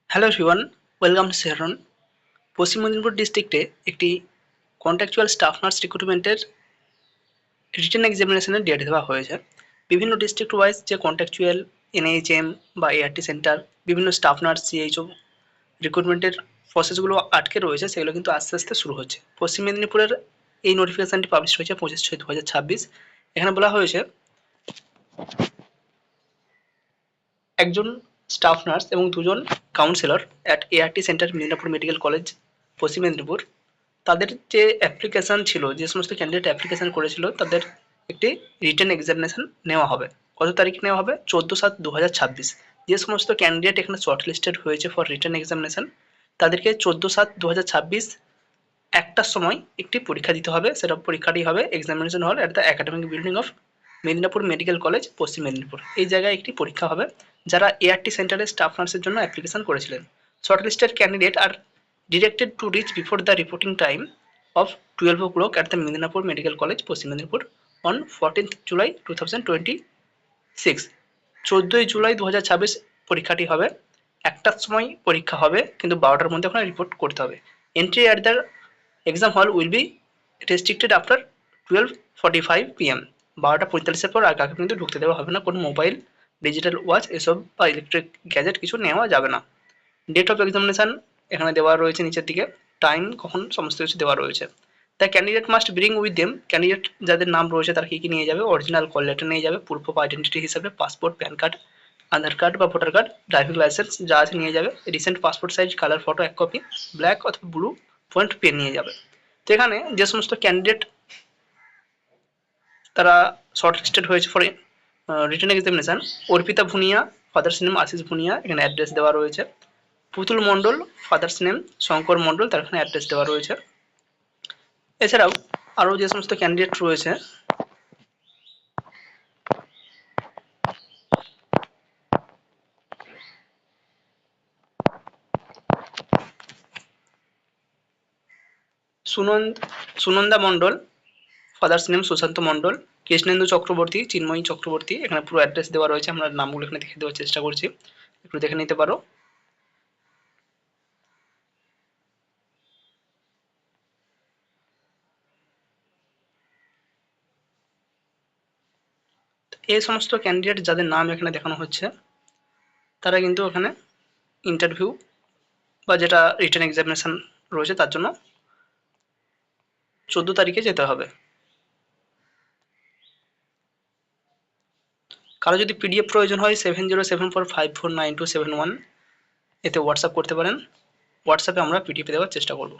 Hello everyone, welcome to শেহরন। পশ্চিম মেদিনীপুর ডিস্ট্রিক্টে একটি কন্ট্রাকচুয়াল স্টাফ নার্স রিক্রুটমেন্টের রিটেন এক্সামিনেশনের ডেট দেওয়া হয়েছে। বিভিন্ন ডিস্ট্রিক্ট ওয়াইজ যে কন্ট্রাকচুয়াল এনএইচএম বা এআরটি সেন্টার, বিভিন্ন স্টাফ নার্স সিএইচও রিক্রুটমেন্টের প্রসেসগুলো আটকে রয়েছে, সেগুলো কিন্তু আস্তে আস্তে শুরু হচ্ছে। পশ্চিম মেদিনীপুরের এই নোটিফিকেশনটি পাবলিশ হয়েছে 25/6/2026। এখানে বলা হয়েছে একজন স্টাফ নার্স এবং দুজন councillor at ART centre Medinipur medical college পশ্চিম মেদিনীপুর, তাদের যে অ্যাপ্লিকেশান ছিল, যে সমস্ত ক্যান্ডিডেট অ্যাপ্লিকেশান করেছিল, তাদের একটি রিটেন এক্সামিনেশান নেওয়া হবে। কত তারিখে নেওয়া হবে? 14/7/2026। যে সমস্ত ক্যান্ডিডেট এখানে শর্ট লিস্টেড হয়েছে ফর রিটেন এক্সামিনেশান, তাদেরকে 14/7/2026 একটার সময় একটি পরীক্ষা দিতে হবে। সেটা পরীক্ষাটি হবে এক্সামিনেশন হল at the academic building of Medinipur medical college পশ্চিম মেদিনীপুর। এই জায়গায় একটি পরীক্ষা হবে যারা এআরটি সেন্টারে স্টাফ নার্সের জন্য অ্যাপ্লিকেশন করেছিলেন। Short listed candidate are directed to reach before the reporting time of 12 o'clock at the Medinapur Medical College, Paschim Medinipur on 14th July 2026। 14ই July 2026 পরীক্ষাটি হবে। একটার সময় পরীক্ষা হবে, কিন্তু 12টার মধ্যে ওখানে রিপোর্ট করতে হবে। এন্ট্রি অ্যাট দ্য এক্সাম হল will be restricted after 12:45 PM। 12:45-এর পর আর কাউকে কিন্তু ঢুকতে দেওয়া হবে না। কোনো মোবাইল, ডিজিটাল ওয়াচ এসব বা ইলেকট্রিক গ্যাজেট কিছু নেওয়া যাবে না। ডেট অফ এক্সামিনেশন এখানে দেওয়া রয়েছে নিচের দিকে, টাইম কখন, সমস্ত কিছু দেওয়া রয়েছে। The candidate must bring with them, candidate যাদের নাম রয়েছে তারা কী কী নিয়ে যাবে? অরিজিনাল কল লেটার নিয়ে যাবে, প্রুফ অফ আইডেন্টিটি হিসাবে passport, pan card, Aadhaar card বা ভোটার কার্ড, ড্রাইভিং লাইসেন্স যা আছে নিয়ে যাবে, recent passport size colour photo 1 copy, black অথবা ব্লু পয়েন্ট পেন নিয়ে যাবে। তো এখানে যে সমস্ত ক্যান্ডিডেট তারা শর্ট লিস্টেড হয়েছে for written examination, Arpita Bhunia, father's name Ashis Bhunia, এখানে অ্যাড্রেস দেওয়া রয়েছে। পুতুল মণ্ডল, ফাদার্স নেম শঙ্কর মণ্ডল, তার এখানে অ্যাড্রেস দেওয়া রয়েছে। এছাড়াও আরও যে সমস্ত ক্যান্ডিডেট রয়েছে, সুনন্দা মণ্ডল, ফাদার্স নেম সুশান্ত মণ্ডল, কৃষ্ণেন্দু চক্রবর্তী, চিন্ময়ী চক্রবর্তী, এখানে পুরো অ্যাড্রেস দেওয়া রয়েছে। আমরা নামগুলো এখানে দেখে দেওয়ার চেষ্টা করছি, একটু দেখে নিতে পারো। এই সমস্ত ক্যান্ডিডেট যাদের নাম এখানে দেখানো হচ্ছে, তারা কিন্তু এখানে ইন্টারভিউ বা যেটা রিটেন এক্সামিনেশন রয়েছে তার জন্য 14 তারিখে যেতে হবে। কারো যদি পিডিএফ প্রয়োজন হয় 7074549271 এতে হোয়াটসঅ্যাপ করতে পারেন। হোয়াটসঅ্যাপে আমরা পিডিএফ দেওয়ার চেষ্টা করব।